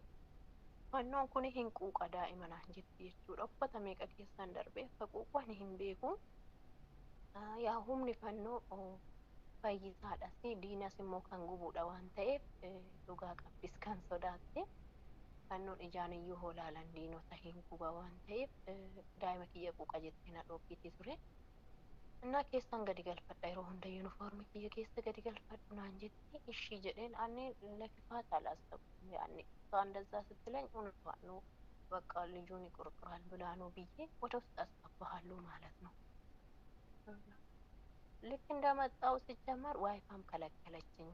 Fannoon kun hin quuqa daa'ima naan jetti jechuudha. Uffata meeqa keessan darbee akka quuqu ani hin beeku. Yaa humni fannoo fayyisaadhas diinas immoo kan gubuudha waan ta'eef dhugaa qabdis kan sodaatte. Fannoon ijaan iyyuu hoolaalan diinota hin guba waan ta'eef daa'ima kiyya quuqa jettee na dhoorkiti ture. እና keessan gadi galfadha yeroo hunda yuunifoormii kiyya keessa gadi galfadhu naan jetti ishii jedheen ani ለክፋት አላሰብኩም ያኔ እሷ እንደዛ ስትለኝ እውነቷን ነው በቃ ልጁን ይቆርቁራል ብላ ነው ብዬ ወደ ውስጥ አስገባሃለሁ ማለት ነው። ልክ እንደመጣው ሲጀመር ዋይፋም ከለከለችኝ።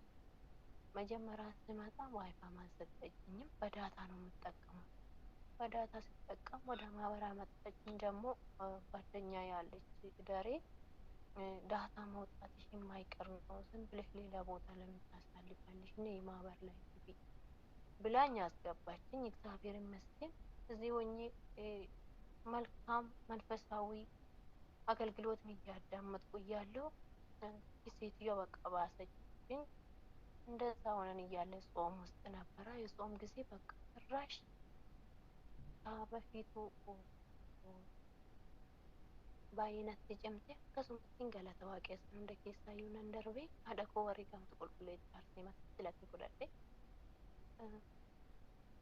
መጀመሪያ ስመጣ ዋይፋም አልሰጠችኝም። በዳታ ነው የምጠቀመው። በዳታ ስጠቀም ወደ ማህበራ መጣችኝ። ደግሞ ጓደኛ ያለች ደሬ ዳታ መውጣትሽ የማይቀር ነው፣ ዝም ብለሽ ሌላ ቦታ ለምን ታሳልፋለሽ? እኔ ማህበር ላይ ግቢ ብላኝ አስገባችኝ። እግዚአብሔር ይመስገን እዚህ ሆኜ መልካም መንፈሳዊ አገልግሎትን እያዳመጥኩ እያለሁ ሴትዮዋ በቃ ባሰችብኝ። እንደዛ ሆነን እያለ ጾም ውስጥ ነበረ። የጾም ጊዜ በቃ ጭራሽ በፊቱ በአይነት ጀምቴ akkasumatti galata waaqessan hunda keessaa iyyuu nan darbe haadha koo wareegamtu qulqulleetti arsiimatti silatti fudhadhe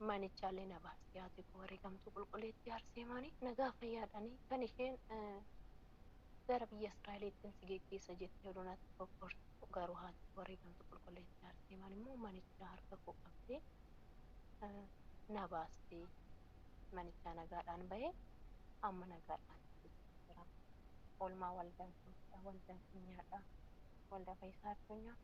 manichaallee na baasti haati koo wareegamtu qulqulleetti arsiimanii nagaa fayyaadhanii kan isheen gara biyya Israa'eliittiin si geggeessa jettee oduunatti kokkortu garuu haati koo wareegamtu qulqulleetti arsiiman immoo manicha harka koo qabdee na baasti manichaa nagaadhaan bahee amma nagaadhaan jira. Oolmaa waldaan keenyaadha. Waldaa Fayyisaa Addunyaa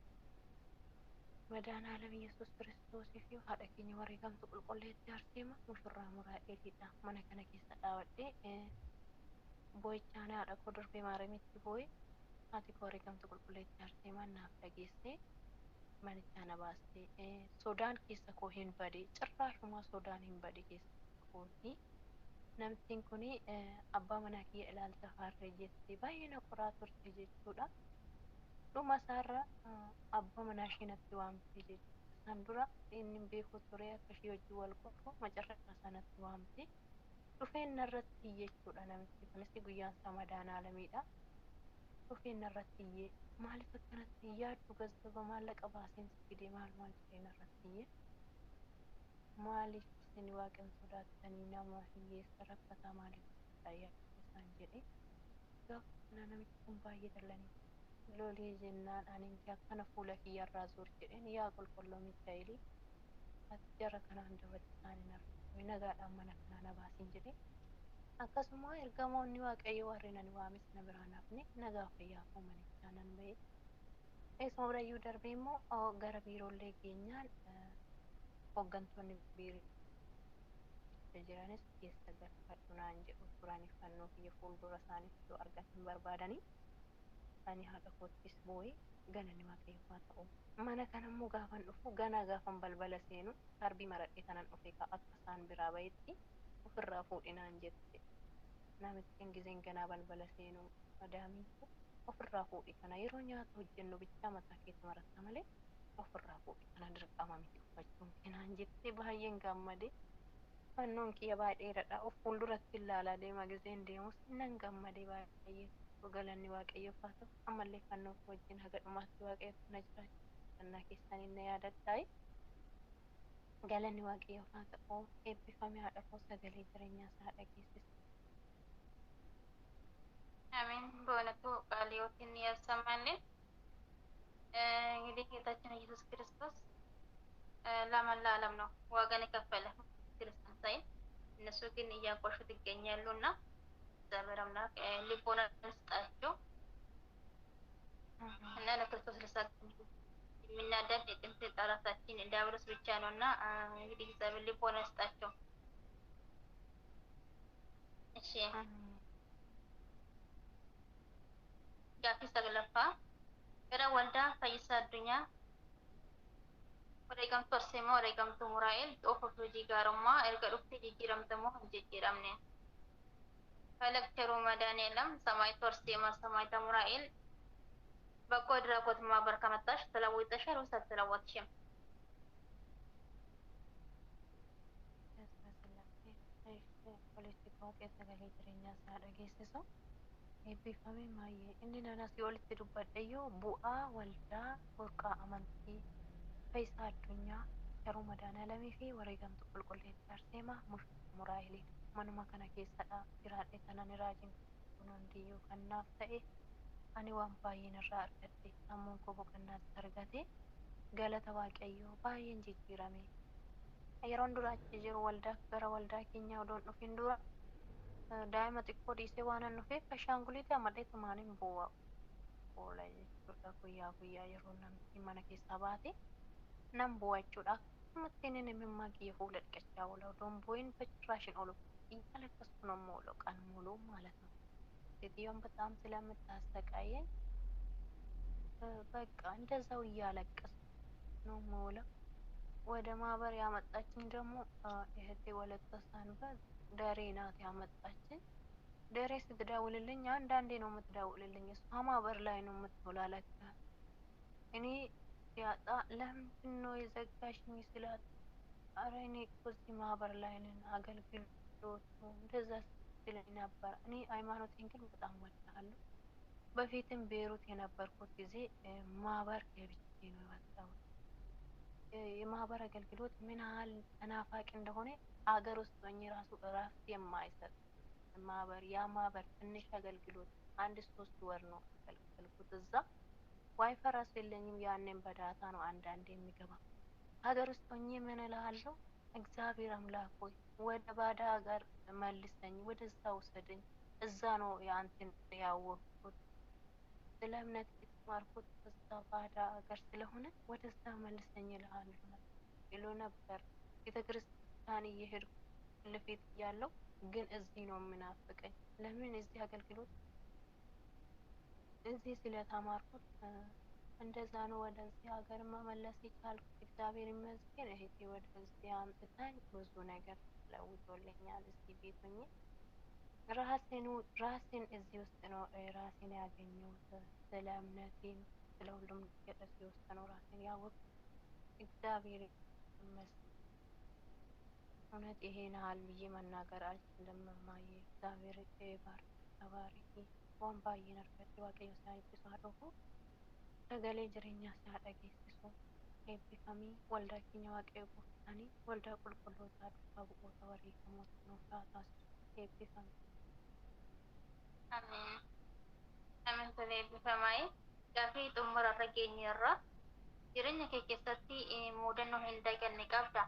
መድኃኔዓለም ኢየሱስ Kiristoosii fi haadha keenya wareegamtu qulqulleetti arsiima mushurraa muraa'eliidha. Mana kana keessa dhaabadhee boo'ichaan haadha koo durbee Maariyamitti boo'e haati koo wareegamtu qulqulleetti arsiimaan naaf dhageessee manichaa na baastee sodaan keessa koo hin bade cirraashumaa sodaan hin bade keessa kooti. Namtiin kuni abbaa manaa kiyya ilaalcha faarree jettee baay'ee na qoraa turte jechuudha. Dhuma isaarra abbaa manaa ishee natti waamte jechuudha. San dura inni beeku ture akka ishee wajjin wal qoru macarraa sanatti waamte dhufeen narratti jechuudha. Namichi kunis guyyaan isaa Madaanaalamiidha. Dhufeen narratti iyyee maaliif akkanatti yaaddu gazzaba maallaqa baaseen si fidee maal jedhee narratti iyyee maaliif isin waaqen sodaattanii nama hiyyeessa rakkataa maaliif isaan jedhe gaafa kana namichi kun baay'ee dallanii lolii jennaan aninti akkana fuula kiyyarraa zuur jedheen yaa qulqulluu Mikaa'elii ati jara kanaan duratti isaanii narratti nagaadhaan mana kanaa na baasiin jedhe akkasuma ergamoonni waaqayyo warri nan waames na biraan hafne nagaa fayyaa koo manichaa nan ba'e. Eesuma birayyuu darbee immoo gara biiroolee keenyaan hooggantoonni biirichaa jiranis keessa galfadhu naan jedhu turanii fannoo kiyya fuuldura isaaniif yoo argatan barbaadanii ani haadha koottis boo'ee ganani waaqayyoof haa ta'u. Mana kana immoo gaafan dhufu gaafan balbala seenu darbii maradhee kanan dhufe akka isaan biraa bahetti ofirraa fuudhinaan jette. Namittiin gizeen ganaa balbala seenu madaamiin ofirraa fuudhi kana yeroo nyaata hojjennu bichaa mataa keetti maratta malee ofirraa fuudhi kana dirqama miti uffachuun kenaan jettee baay'een gammade. Fannoon kiyya baay'eedha. Of fuulduratti ilaalaa deema gizeen deemus nan gammade baay'ee. Galanni waaqayyoof haa ta'u. Ammallee fannoo koo wajjin haga dhumaatti waaqayyoof na jiraachuu kannaa keessaniin na yaadadhaa. Galanni waaqayyoof haa ta'u. Eebbifamee haadha koo sagalee jireenyaa isaa dhageessisa. አሜን። በእውነቱ ቃለ ሕይወትን ያሰማልን። እንግዲህ ጌታችን ኢየሱስ ክርስቶስ ለመላ ዓለም ነው ዋጋን የከፈለ ክርስቲያን ሳይል እነሱ ግን እያንቋሹት ይገኛሉ እና እግዚአብሔር አምላክ ልቦና ይስጣቸው እና ለክርስቶስ ልሳቅም የሚናደድ የጥንት ጠላታችን ዲያብሎስ ብቻ ነው እና እንግዲህ እግዚአብሔር ልቦና ይስጣቸው። እሺ Gaaffii saglaffaa gara waldaa Fayyisaa Addunyaa wareegamtuu Arseemaa wareegamtuu Muraa'el xoofa hojii gaarummaa erga dhuftee jijjiiramtamoo hin jijjiiramne. ፈለግ ቸሩ መድኃኔዓለም ሰማዕቱ አርሴማ ሰማዕተ ሙራኤል በጎ አድራጎት ማህበር ከመጣሽ ተለውጠሻል ወይስ አልተለወጥሽም? ፖለቲካ sagalee jireenyaa isaa dhageessisu eebbifamee maay'ee inni nanasii olitti dubbadheyyoo bu'aa waldaa burqaa amantii Fayyisaa Addunyaa Cheruu Madaanaalamii fi wareegamtuu qulqulleettii Arseemaa Muraa'eliidha. Manuma kana keessadha jiraadhe kanan raajiin kun hundiyyuu kan naaf ta'e ani waan baay'een irraa argadhe sammuun koo boqonnaatti argate galata waaqayyoo baay'een jijjiirame yeroon dura achi jiru waldaa gara waldaa keenyaa odoon dhufin dura daa'ima xiqqoo dhiisee waanan dhufeef ashaanguliitii hammadhee tumaaniin bu'aa oola jechuudha guyyaa guyyaa yeroo namni mana keessaa baate nan bu'a jechuudha akkasumatti inni imimmaa kiyya fuula dhiqachaa oola odoon bu'in bachirraashin olu እያለቀስኩ ነው የምውለው ቀን ሙሉ ማለት ነው። ሴትዮዋን በጣም ስለምታሰቃየኝ በቃ እንደዛው እያለቀስኩ ነው የምውለው። ወደ ማህበር ያመጣችኝ ደግሞ እህቴ ወለተ ሰንበት ደሬ ናት ያመጣችኝ። ደሬ ስትደውልልኝ አንዳንዴ ነው የምትደውልልኝ። እሷ ማህበር ላይ ነው የምትውለው ለካ። እኔ ሲያጣ ለምንድን ነው የዘጋሽኝ ስላት ኧረ እኔ እኮ እዚህ ማህበር ላይ ነን አገልግሎቱ እንደዛ ስትለኝ ነበር። እኔ ሃይማኖቴን ግን በጣም እወድሃለሁ። በፊትም ቤይሩት የነበርኩት ጊዜ ማህበር ገብቼ ነው የወጣሁት። የማህበር አገልግሎት ምን ያህል ተናፋቂ እንደሆነ አገር ውስጥ ሆኜ ራሱ እረፍት የማይሰጥ ማህበር ያ ማህበር ትንሽ አገልግሎት 1-3 ወር ነው ያገለገልኩት እዛ። ዋይፋይ ራሱ የለኝም ያኔም በዳታ ነው አንዳንዴ የሚገባ። ሀገር ውስጥ ሆኜ ምን እልሃለሁ እግዚአብሔር አምላክ ሆይ ወደ ባዳ ሀገር መልሰኝ፣ ወደዛ ውሰደኝ። እዛ ነው የአንተን ያወቅኩት ስለ እምነት የተማርኩት እዛ ባዳ ሀገር ስለሆነ ወደዛ መልሰኝ እልሃለሁ ይሉ ነበር። ቤተክርስቲያን እየሄድኩ ለፊት ያለው ግን እዚህ ነው የምናፍቀኝ። ለምን እዚህ አገልግሎት እዚህ ስለተማርኩት እንደዛ ነው ወደዚህ ሀገር መመለስ የቻልኩት። እግዚአብሔር ይመስገን እህቴ ወደዚህ አምጥታኝ ብዙ ነገር ለውጦልኛል። እዚህ ቤት ሆኜ ራሴን እዚህ ውስጥ ነው ራሴን ያገኘሁት። ስለ እምነቴም ስለ ሁሉም ነገር እዚህ ውስጥ ነው ራሴን ያወቅኩት። እግዚአብሔር ይመስገን። እውነት ይሄን ያህል ብዬ መናገር አልችልም። እማዬ እግዚአብሔር ይባርክ ተባረኪ። waan baay'een argadhe waaqayyo isaa eebbisu haa ta'u. Sagalee jireenyaa isaa dhageessisu eebbifamii waldaa keenya waaqayyo gooftaanii waldaa qulqullootaa duukaa bu'oota wareegamoota nuuf haa taasisu eebbifamii. Amiin. Amantoonni eebbifamaa gaaffii xumurarra geenyerra jireenya kee keessatti mudannoo hin daganne qabda.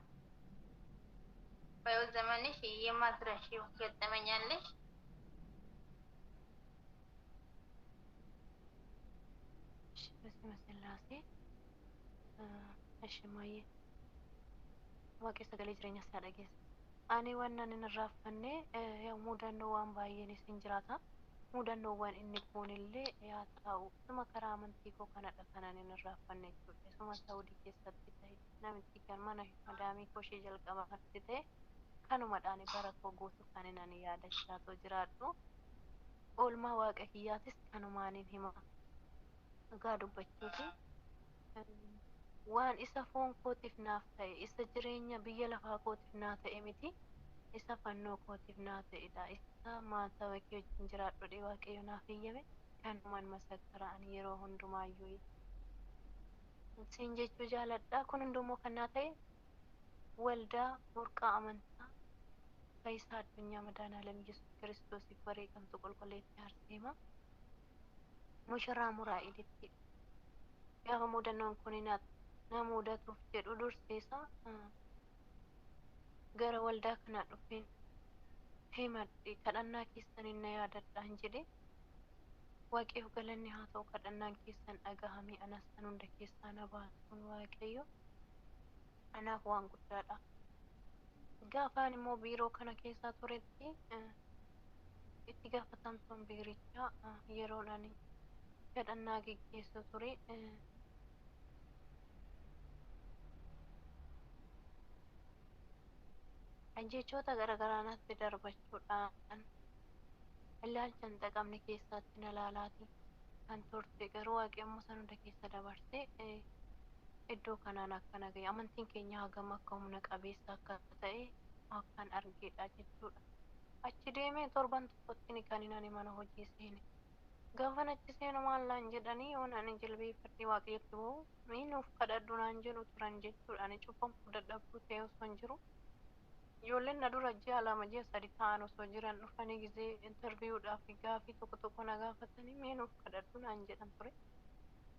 በሕይወት ዘመንሽ የማትረሺው ገጠመኝ አለሽ? በስመ ስላሴ እሺ እማዬ waaqayyo sagalee jireenyaa isaa dhageessisu. Ani wannan hin irraanfanne yaa mudannoo waan baay'eenis hin jiraata. Mudannoowwan inni kunillee yaa ta'u suma karaa amantii koo kanadha kanan hin irraanfanne jechuudha. Suma Saawudii keessatti ta'e namichi kan mana madaamii koo ishee jalqabaatti ta'e kanumadhaan bara koo guutuu kan ani yaadachaa too jiraadhu. Oolmaa waaqa kiyyaatis kanumaanin hima. Dhugaa dubbachuuti. Waan isa foon kootiif naaf ta'e isa jireenya biyya lafaa kootiif naa ta'e miti isa fannoo kootiif naa ta'edha. Isa maatawaa kee wajjin jiraadhu waaqayyo naaf eeyyame kanumaan masakkara ani yeroo hundumaayyuu siin jechuu jaaladha. Kun hundummoo kan naa ta'e waldaa burqaa amantaa Fayyisaa Addunyaa Madaanaalam Yesuus Kiristoosiif wareegamtu qulqulleettii Arseemaa Mushiraa Muraa'iditti gaafa mudannoon kun na mudatuuf jedhu durseessa gara waldaa kana dhufeen himadhe kadhannaa keessan na yaadadhaan jedhe waaqayyo galanni haa ta'u kadhannaan keessan dhagahamee anas kan hunda keessaa na baasuun waaqayyo anaaf waan guddaadha. Gaafaan immoo biiroo kana keessa turetti itti gaafatamtuun biirichaa yeroon ani kadhannaa geggeessu ture jechoota garaagaraa natti darbachuudhaan ilaalcha hin qabne keessatti na laalaati kan turte. Garuu waaqayyo san hunda keessa dabarsee iddoo kanaan akkana gahe amantiin keenya hagam akka humna qabeessa akka ta'e akkan argedha jechuudha. Achi deemee torban tokkotti kan ani mana hojii seene. Gaafan achi seenu maallaan jedhanii yoon ani jilbeeffadhee waaqayyotti bu'u nuuf kadhadhu naan jedhu turan jechuudha. Ani cubbamtuu dadhabduu ta'e osoo hin jiru ijoolleen na dura ji'a lama ji'a sadi ta'an osoo jiran dhufanii gisee intarviiyuudhaaf gaafii tokko na gaafatanii mee nuuf kadhadhu naan jedhan ture.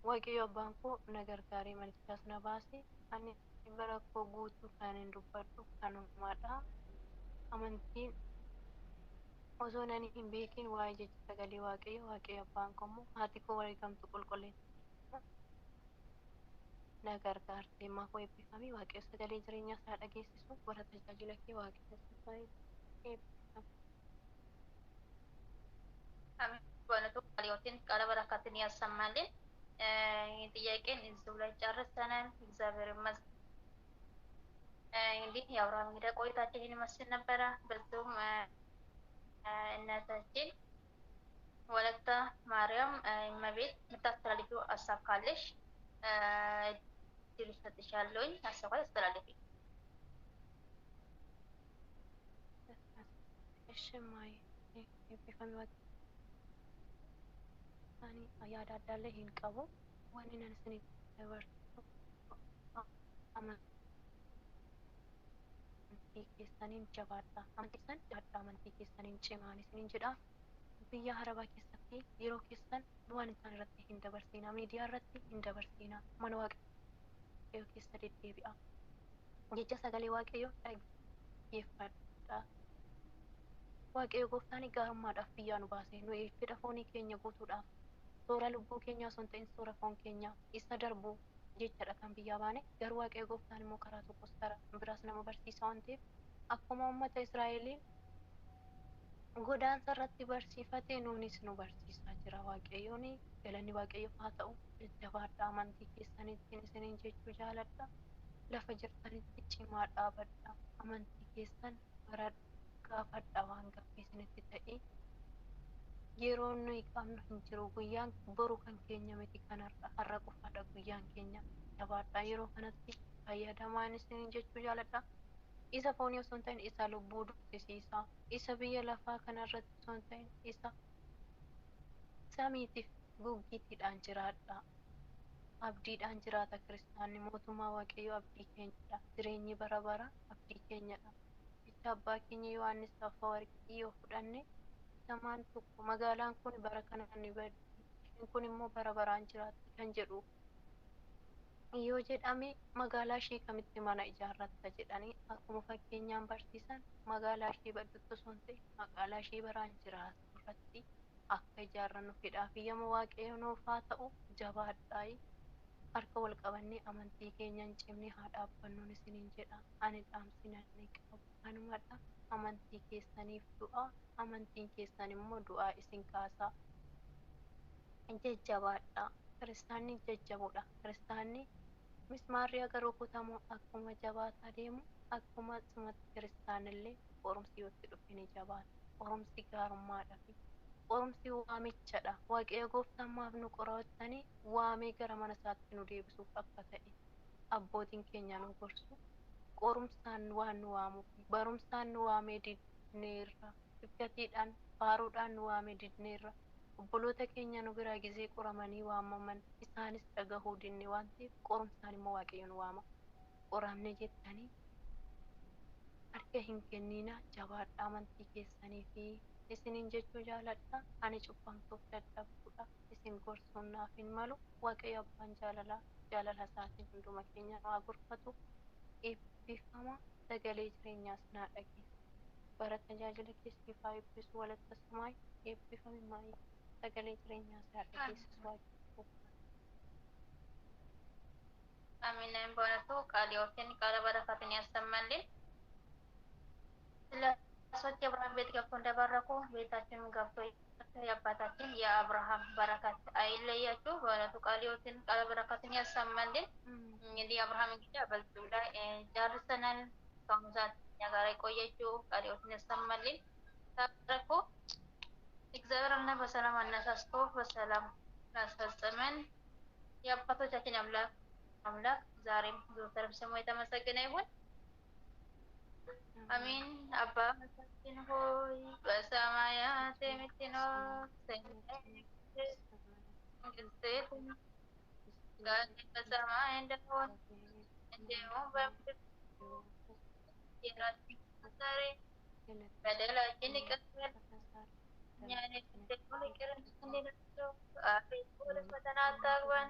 Waaqayyo abbaan koo na gargaaree manichaas na baase ani bara koo guutuu kan hin dubbadhu kanumaadha. Amantiin osoo nani hin beekin waa'ee jecha sagalee waaqayyo abbaan koo immoo haati koo wareegamtu qulqulleessa na gargaarte immaa koo eebbifamee waaqayyo sagalee jireenyaa isaa dhageessisu bara tajaajila kee waaqayyo sifaa'ee eebbifame. አሜን። በእውነቱ ቃልዎትን ቃለ በረከትን ያሰማልን። ጥያቄን እዚሁ ላይ ጨርሰናል። እግዚአብሔር ይመስገን። እንግዲህ የአብርሃም እንግዳ ቆይታችን ይህን ይመስል ነበረ። በዚሁም እናታችን ወለተ ማርያም እመቤት የምታስተላልፊው ሀሳብ ካለሽ እድል እሰጥሻለሁኝ። ሀሳቧን አስተላልፊ። እሺ እማዬ eebbifame waaqayyo ani yaada addaallee hin qabu wanni nan isiniif dabarsu amantii keessaniin jabaadha amantii keessaniin cimaan isiniin jedha biyya harabaa keessatti yeroo keessan waan isaan irratti hin dabarsiina miidiyaa irratti hin dabarsiina mana waaqayyo keessa deddeebi'a jecha sagalee waaqayyo dhaggeeffadha. Waaqayyo gooftaan gaarummaadhaaf biyyaa nu baase nu fedha foonii keenya guutuudhaaf toora lubbuu keenyaa osoo hin ta'in toora foon keenyaa isa darbu jechaadha kan biyyaa baane garuu waaqayyo gooftaan immoo karaa tokkos karaa biraas nama barsiisa waan ta'eef akkuma uummata Israa'eliin godaansa irratti barsiifate nuunis nu barsiisaa jira waaqayyoon galanni waaqayyoof haa ta'u jajjabaadha amantii keessanitti isiniin jechuu jaaladha lafa jirtanitti cimaa dhaabadha amantii keessan baradha. Gaafadha waan gaaffii isinitti ta'e yeroo nuyi qabnu hin jiru guyyaan boru kan keenya miti kanarra har'a qofaadha guyyaan keenya jabaadha yeroo kanatti fayyadamaan isiniin jechuu jaaladha isa foonii osoo hin ta'in isa lubbuu dubbisiisa isa biyya lafaa kanarratti osoo hin ta'in isa samiitiif guggiitiidhaan jiraadha abdiidhaan jiraata kiristaanni mootummaa waaqayyoo abdii keenyadha jireenyi bara bara abdii keenyadha. Abbaa keenya Yohaannis Afewarqii yoo fudhanne samaan tokko magaalaan kun bara kana ni baddi isheen kun immoo bara baraan jiraatti kan jedhu yoo jedhame magaalaa ishee kamitti mana ijaarratta jedhanii akkuma fakkeenyaan barsiisan magaalaa ishee baddutti osoo hin ta'in magaalaa ishee baraan jiraatu irratti akka ijaarrannu fedhaa fi yemmuu waaqayyo nuuf haa ta'u jabaadhaa harka wal qabannee amantii keenyaan cimnee haa dhaabbannuun isiniin jedha ani dhaamsina ni qabu kanumadha amantii keessaniif du'aa amantiin keessan immoo du'aa isin kaasaa jajjabaadha kiristaanni jajjaboodha kiristaanni mismaarri agaruu kutamoo akkuma jabaataa deemu akkuma sumatti kiristaanillee qorumsi yootti dhufe ni jabaata qorumsi gaarummaadha fi qorumsi waamichadha waaqayyo gooftaan maaf nu qorattanii waamee gara mana isaatti nu deebisuuf akka ta'e abbootiin keenya nu gorsu qorumsaan waan nu waamuuf barumsaan nu waamee didneerra ibbatiidhaan faaruudhaan nu waamee didneerra obboloota keenya nu biraa gizee qoramanii waamaman isaanis dhagahuu dinne waan ta'eef qorumsaan immoo waaqayyo nu waama qoramne jettanii harka hin kennina jabaadha amantii keessanii fi isiniin jechuu jaaladha ani cubbamtuuf dadhabduudha isin gorsuun naaf hin malu waaqayyo abbaan jaalala isaatiin hunduma keenya nu haa gorfatu eebbifama sagalee jireenyaas naa dhageessu bara tajaajila keessiif haa eebbisu walatta samaay eebbifame maayii sagalee jireenyaas haa dhageessisu waaqayyo አሜን። በእውነቱ ቃልዎትን ቃለ በረከትን ያሰማልን። ሰዎች የአብርሃም ቤት ገብቶ እንደባረኩ ቤታችንም ገብቶ የአባታችን የአብርሃም በረከት አይለያችሁ። በእውነቱ ቃልዎትን ቃለ በረከትን ያሰማልን። እንግዲህ የአብርሃም እንግዲህ በዚሁ ላይ ጨርሰናል። ከአሁኑ ሰዓት እኛ ጋር የቆየችው ቃልዎትን ያሰማልን። ተባረኩ። እግዚአብሔርና በሰላም አነሳስቶ በሰላም ያስፈጽመን። የአባቶቻችን አምላክ ዛሬም ዘወትርም ስሙ የተመሰገነ ይሁን። አሜን። አባታችን ሆይ በሰማያት የምትኖር መንግስትህ ፈቃድህ በሰማይ እንደሆነ እንዲሁም በምድር ዛሬ በደላችን ይቅር በለን እኛን የበደሉንን ይቅር እንደምንላቸው። አቤቱ ወደ ፈተና አታግባን፣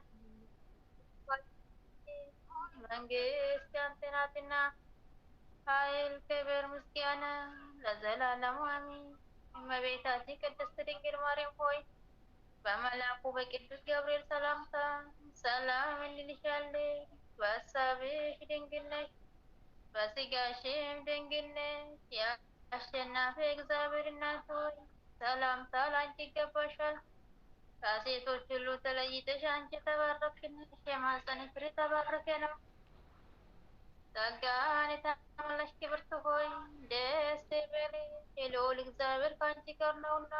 መንግስት ያንተ ናትና፣ ኃይል፣ ክብር፣ ምስጋና ለዘላለሙ አሜን። እመቤታችን ቅድስት ድንግል ማርያም ሆይ በመልአኩ በቅዱስ ገብርኤል ሰላምታ ሰላም እንልሻለን። በሐሳብሽ ድንግል ነሽ፣ በሥጋሽም ድንግል ነሽ። የአሸናፊ እግዚአብሔር እናት ሆይ ሰላምታ ላንቺ ይገባሻል። ከሴቶች ሁሉ ተለይተሽ አንቺ የተባረክሽ ነሽ፣ የማኅፀንሽ ፍሬ የተባረከ ነው። ጸጋን የተመላሽ ክብርት ሆይ ደስ ይበልሽ፣ የልዑል እግዚአብሔር ከአንቺ ጋር ነውና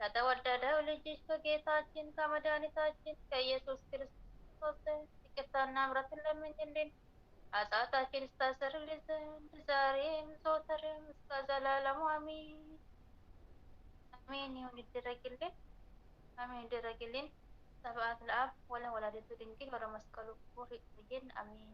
ከተወደደው ልጅሽ ከጌታችን ከመድኃኒታችን ከኢየሱስ ክርስቶስ ይቅርታና ምሕረትን ለምኝልን ኃጢአታችንን ያስተሰርይልን ዘንድ ዛሬም ዘወትርም እስከ ዘላለሙ አሜን። አሜን ይሁን ይደረግልን። አሜን ይደረግልን። ስብሐት ለአብ ወለወላዲቱ ድንግል ወለመስቀሉ ክቡር። ይቆየን። አሜን።